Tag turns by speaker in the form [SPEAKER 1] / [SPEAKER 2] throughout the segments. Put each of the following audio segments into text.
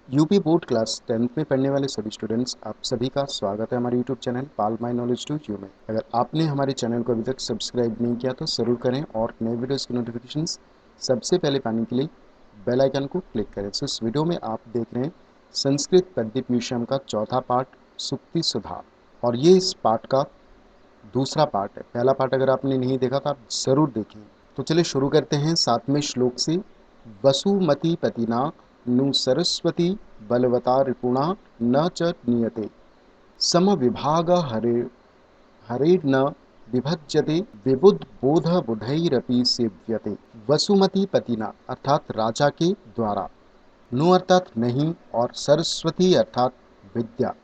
[SPEAKER 1] UP board class 10th में पढ़ने वाले सभी स्टूडेंट्स, आप सभी का स्वागत है हमारे YouTube channel pal my knowledge to you में। अगर आपने हमारे चैनल को अभी तक सब्सक्राइब नहीं किया तो ज़रूर करें और नए वीडियोस की नोटिफिकेशंस सबसे पहले पाने के लिए बेल आइकन को क्लिक करें। सो इस वीडियो में आप देख रहे हैं संस्कृत पद्य म्यूजियम का चौथा पार्ट सुक्ति सुधा, और ये इस पार्ट का दूसरा पार्ट है। पहला पार्ट अगर आपने नहीं देखा तो आप ज़रूर देखें। तो चलिए शुरू करते हैं 7वें श्लोक से। वसुमती पतिना नु सरस्वती बलवता रिपुणा न च नियते सम विभाग हरेर्न विभज्यते विबुध बोध बुधैरपि सेव्यते। वसुमती पतिना अर्थात राजा के द्वारा, नु अर्थात नहीं, और सरस्वती अर्थात विद्या,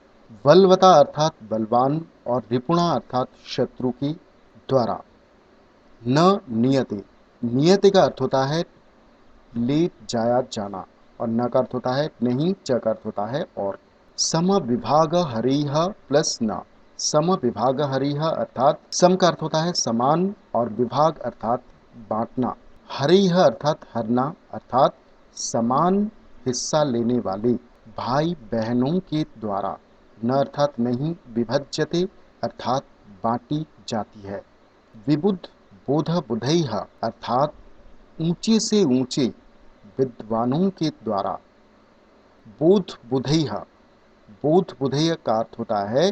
[SPEAKER 1] बलवता अर्थात बलवान, और रिपुणा अर्थात शत्रु के द्वारा, न नियते, नियते का अर्थ होता है ले जाया जाना, और न का अर्थ होता है नहीं, च का अर्थ होता है और। सम विभाग हरिह प्लस न, सम विभाग हरिह अर्थात सम का अर्थ होता है समान, और विभाग अर्थात बांटना, हरिह अर्थात हरना अर्थात समान हिस्सा लेने वाले भाई बहनों के द्वारा, न अर्थात नहीं, विभज्यते अर्थात बांटी जाती है, विबुध बोध बुधैह अर्थात ऊंचे से ऊंचे विद्वानों के द्वारा, बोध बुधैह, बोध बुधैह का अर्थ होता है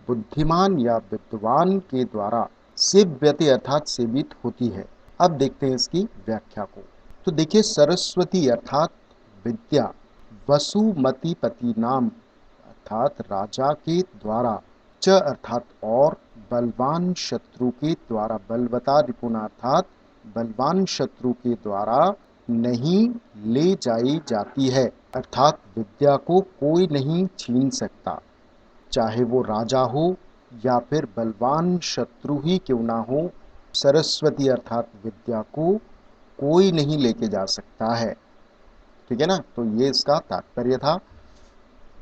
[SPEAKER 1] बुद्धिमान या विद्वान के द्वारा, सेव्यते अर्थात सेवित होती है। अब देखते हैं इसकी व्याख्या को। तो देखिए, सरस्वती अर्थात विद्या, वसुमती पति नाम अर्थात राजा के द्वारा, च अर्थात और, बलवान शत्रु के द्वारा, बलवता रिपुणा अर्थात बलवान शत्रु के द्वारा नहीं ले जाई जाती है, अर्थात विद्या को कोई नहीं छीन सकता, चाहे वो राजा हो या फिर बलवान शत्रु ही क्यों ना हो। सरस्वती अर्थात विद्या को कोई नहीं लेके जा सकता है। ठीक है ना, तो ये इसका तात्पर्य था।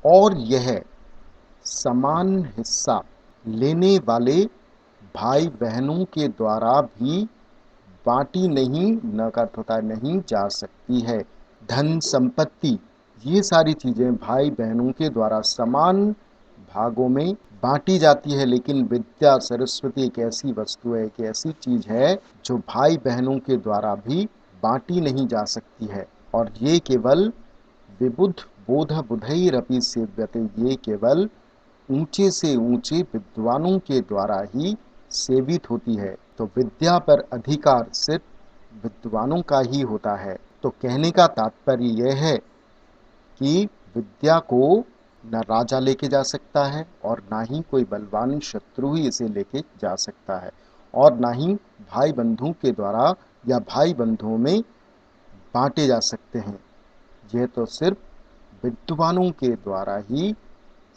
[SPEAKER 1] और यह समान हिस्सा लेने वाले भाई बहनों के द्वारा भी बांटी नहीं, न का अर्थ होता है नहीं, जा सकती है। धन संपत्ति ये सारी चीजें भाई बहनों के द्वारा समान भागों में बांटी जाती है, लेकिन विद्या सरस्वती एक ऐसी वस्तु है, एक ऐसी चीज है जो भाई बहनों के द्वारा भी बांटी नहीं जा सकती है। और ये केवल विबुध बोध बुधैरपि सेव्यते, ये केवल ऊंचे से ऊंचे विद्वानों के द्वारा ही सेवित होती है। तो विद्या पर अधिकार सिर्फ विद्वानों का ही होता है। तो कहने का तात्पर्य यह है कि विद्या को न राजा लेके जा सकता है, और ना ही कोई बलवान शत्रु ही इसे लेके जा सकता है, और ना ही भाई बंधुओं के द्वारा या भाई बंधुओं में बांटे जा सकते हैं। यह तो सिर्फ विद्वानों के द्वारा ही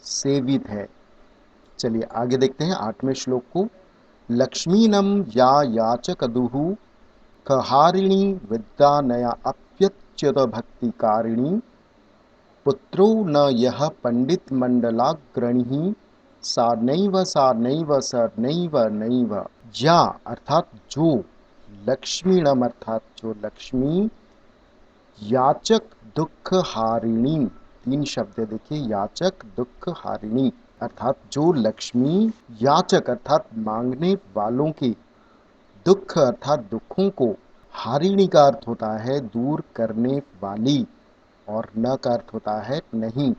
[SPEAKER 1] सेवित है। चलिए आगे देखते हैं 8वें श्लोक को। लक्ष्मीनम या याचकदुहु कहारिणी विद्या नया अप्यच्युत भक्तिकारिणी पुत्रो न यह पंडित मंडलाग्रणि सा नैव स नैव नैव। या अर्थात जो, लक्ष्मीणम अर्थात जो लक्ष्मी, याचक दुख हारिणी, 3 शब्द देखिए, याचक दुख हारिणी अर्थात जो लक्ष्मी, याचक अर्थात मांगने वालों के, दुख अर्थात दुखों को, हारिणी का अर्थ होता है दूर करने वाली, और न का अर्थ होता है नहीं,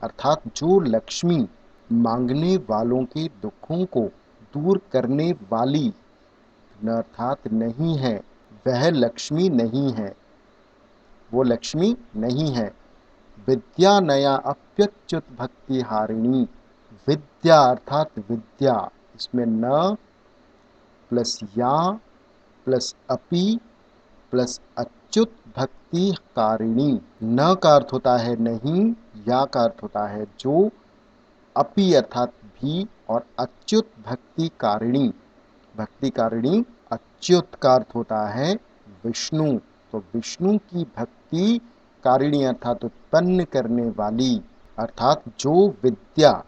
[SPEAKER 1] अर्थात जो लक्ष्मी मांगने वालों के दुखों को दूर करने वाली, न अर्थात नहीं है, वह लक्ष्मी नहीं है, वो लक्ष्मी नहीं है। विद्या नया अप्यच्युत भक्ति हारिणी, विद्या अर्थात विद्या, इसमें न प्लस या प्लस अपि प्लस अच्युत भक्ति कारिणी। न का अर्थ होता है नहीं, या का अर्थ होता है जो, अपि अर्थात भी, और अच्युत भक्ति कारिणी, भक्ति कारिणी अच्युत का अर्थ होता है विष्णु, तो विष्णु की भक्ति कारिणी अर्थात उत्पन्न करने वाली, अर्थात जो विद्या,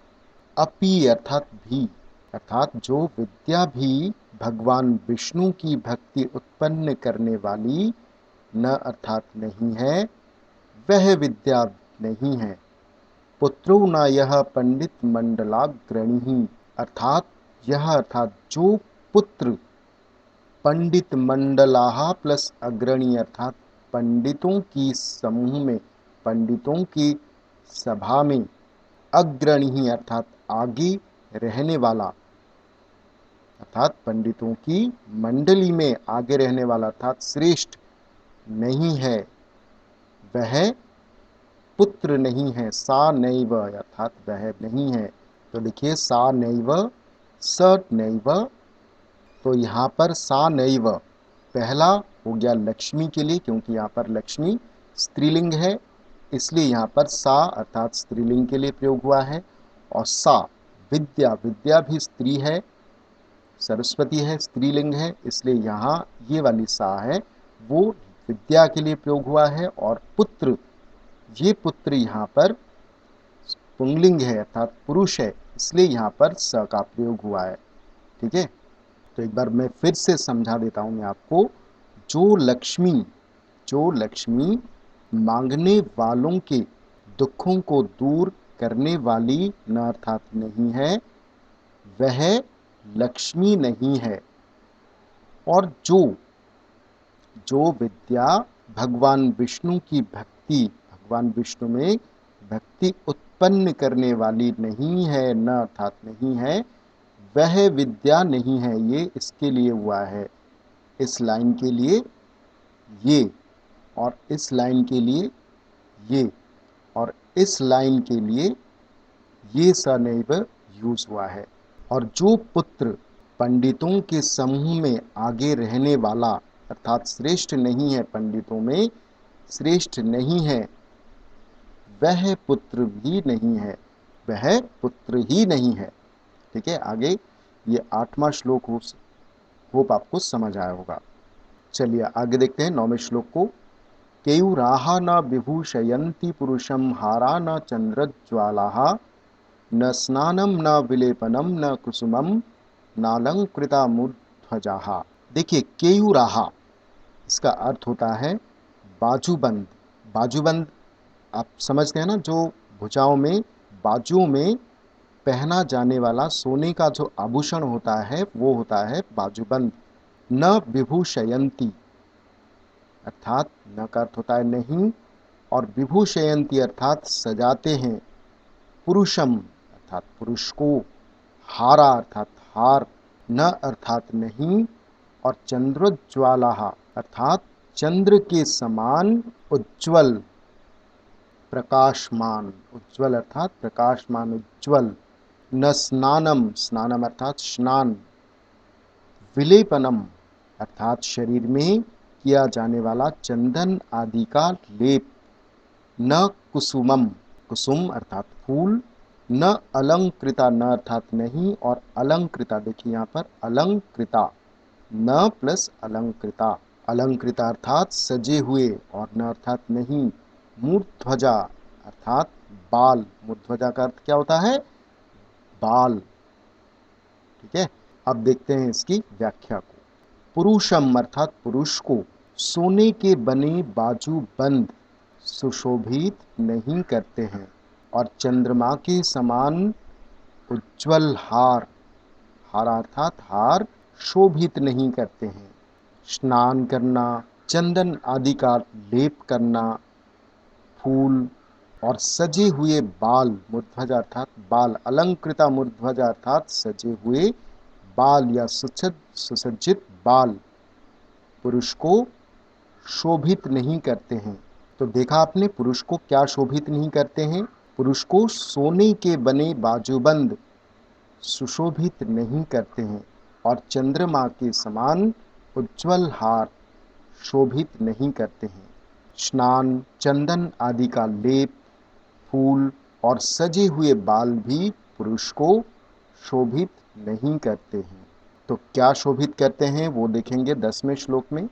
[SPEAKER 1] अपि अर्थात भी, अर्थात जो विद्या भी भगवान विष्णु की भक्ति उत्पन्न करने वाली, न अर्थात नहीं है, वह विद्या नहीं है। पुत्रो न यह पंडित मंडलाग्रणी, अर्थात यह अर्थात जो पुत्र पंडित मंडलाहा प्लस अग्रणी अर्थात पंडितों की समूह में, पंडितों की सभा में, अग्रणी अर्थात आगे रहने वाला, अर्थात पंडितों की मंडली में आगे रहने वाला अर्थात श्रेष्ठ नहीं है, वह पुत्र नहीं है। सा नैव अर्थात वह नहीं है। तो लिखिए सा नैव, स नैव। तो यहाँ पर सा नैव पहला हो गया लक्ष्मी के लिए, क्योंकि यहाँ पर लक्ष्मी स्त्रीलिंग है, इसलिए यहाँ पर सा अर्थात स्त्रीलिंग के लिए प्रयोग हुआ है। और सा विद्या, विद्या भी स्त्री है, सरस्वती है, स्त्रीलिंग है, इसलिए यहाँ ये वाली सा है वो विद्या के लिए प्रयोग हुआ है। और पुत्र, ये पुत्र यहाँ पर पुंगलिंग है अर्थात पुरुष है, इसलिए यहाँ पर स का प्रयोग हुआ है। ठीक है, तो एक बार मैं फिर से समझा देता हूँ मैं आपको। जो लक्ष्मी मांगने वालों के दुखों को दूर करने वाली न अर्थात नहीं है, वह लक्ष्मी नहीं है। और जो विद्या भगवान विष्णु की भक्ति, भगवान विष्णु में भक्ति उत्पन्न करने वाली नहीं है, न अर्थात नहीं है, वह विद्या नहीं है। ये इसके लिए हुआ है, इस लाइन के लिए ये, और इस लाइन के लिए ये, और इस लाइन के लिए ये सनैव यूज हुआ है। और जो पुत्र पंडितों के समूह में आगे रहने वाला अर्थात श्रेष्ठ नहीं है, पंडितों में श्रेष्ठ नहीं है, वह पुत्र भी नहीं है, वह पुत्र ही नहीं है। ठीक है, आगे ये 8वां श्लोक होप आपको समझ आया होगा। चलिए आगे देखते हैं 9वें श्लोक को। केयूराहा न विभूषयन्ति पुरुषम हारा न चंद्रज्वालाहा, न स्नानम न विलेपनम न कुसुमम नालंकृता मूर्ध्वजाहा। देखिए केयूराहा, इसका अर्थ होता है बाजूबंद। बाजूबंद आप समझते हैं ना, जो भुजाओं में, बाजुओं में पहना जाने वाला सोने का जो आभूषण होता है वो होता है बाजूबंद। न विभूषयंती अर्थात न का अर्थ होता है नहीं, और विभूषयंती अर्थात सजाते हैं, पुरुषम अर्थात पुरुष को, हारा अर्थात हार, न अर्थात नहीं, और चंद्रोज्ज्वला अर्थात चंद्र के समान उज्ज्वल, प्रकाशमान, उज्ज्वल अर्थात प्रकाशमान, उज्ज्वल। न स्नानम, स्नानम अर्थात स्नान, विलेपनम अर्थात शरीर में किया जाने वाला चंदन आदि का लेप। न कुसुमम, कुसुम अर्थात फूल। न अलंकृता, न अर्थात नहीं, और अलंकृता, देखिए यहाँ पर अलंकृता, न प्लस अलंकृता, अलंकृता अर्थात सजे हुए, और न अर्थात नहीं। मूर्ध्वजा अर्थात बाल, मूर्ध्वजा का अर्थ क्या होता है, बाल। ठीक है, अब देखते हैं इसकी व्याख्या को। पुरुषम अर्थात पुरुष को सोने के बने बाजू बंद सुशोभित नहीं करते हैं, और चंद्रमा के समान उज्ज्वल हार, हार अर्थात हार शोभित नहीं करते हैं। स्नान करना, चंदन आदि का लेप करना, फूल और सजे हुए बाल, मूर्ध्वजा अर्थात बाल, अलंकृता मूर्ध्वजा अर्थात सजे हुए बाल या सुसज्जित बाल पुरुष को शोभित नहीं करते हैं। तो देखा आपने, पुरुष को क्या शोभित नहीं करते हैं, पुरुष को सोने के बने बाजूबंद सुशोभित नहीं करते हैं, और चंद्रमा के समान उज्ज्वल हार शोभित नहीं करते हैं। स्नान, चंदन आदि का लेप, फूल और सजे हुए बाल भी पुरुष को शोभित नहीं करते हैं। तो क्या शोभित करते हैं वो देखेंगे 10वें श्लोक में।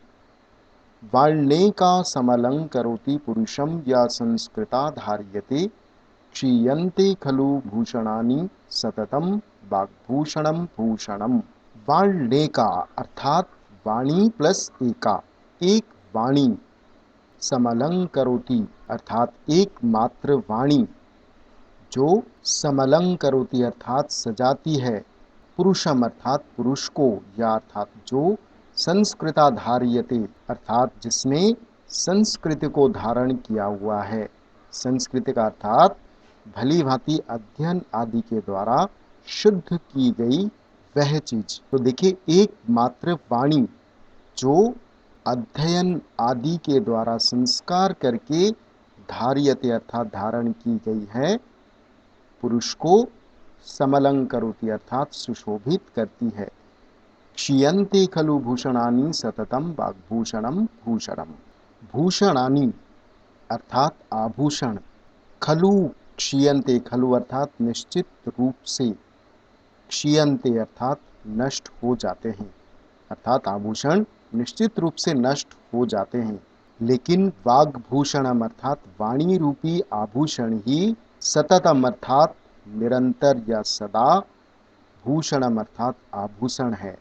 [SPEAKER 1] वार्णेका समलंकरोति पुरुषम या संस्कृता धार्यते, क्षीयन्ते खलु भूषणानि सततम वाग्भूषणम भूषणम। वार्णेका अर्थात वाणी प्लस एका, एक वाणी, समलंकरोति अर्थात एक मात्र वाणी, जो समलंकरोति अर्थात सजाती है, पुरुषम अर्थात पुरुष को, या अर्थात जो संस्कृता धार्यते अर्थात जिसने संस्कृति को धारण किया हुआ है। संस्कृति का अर्थात भली भांति अध्ययन आदि के द्वारा शुद्ध की गई वह चीज। तो देखिए, एकमात्र वाणी जो अध्ययन आदि के द्वारा संस्कार करके धार्यते अर्थात धारण की गई है, पुरुष को समलंकरोति अर्थात सुशोभित करती है। क्षीयन्ते खलु भूषणानि सततम वाग्भूषणम भूषणम। भूषणानि अर्थात आभूषण, खलु क्षीयन्ते, खलु अर्थात निश्चित रूप से, क्षीयन्ते अर्थात नष्ट हो जाते हैं, अर्थात आभूषण निश्चित रूप से नष्ट हो जाते हैं। लेकिन वाग्भूषणम अर्थात वाणी रूपी आभूषण ही सततम अर्थात निरंतर या सदा, भूषणम अर्थात आभूषण है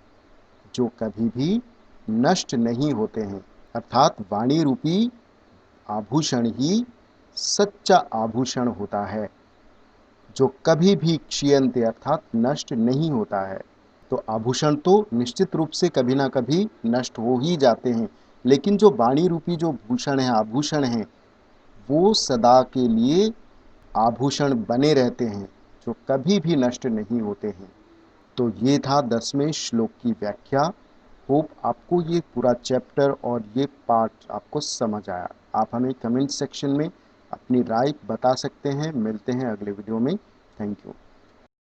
[SPEAKER 1] जो कभी भी नष्ट नहीं होते हैं। अर्थात वाणी रूपी आभूषण ही सच्चा आभूषण होता है जो कभी भी क्षीयन्ते अर्थात नष्ट नहीं होता है। तो आभूषण तो निश्चित रूप से कभी ना कभी नष्ट हो ही जाते हैं, लेकिन जो वाणी रूपी जो भूषण है, आभूषण है, वो सदा के लिए आभूषण बने रहते हैं जो कभी भी नष्ट नहीं होते हैं। तो ये था 10वें श्लोक की व्याख्या। होप आपको ये पूरा चैप्टर और ये पार्ट आपको समझ आया। आप हमें कमेंट सेक्शन में अपनी राय बता सकते हैं। मिलते हैं अगले वीडियो में। Thank you.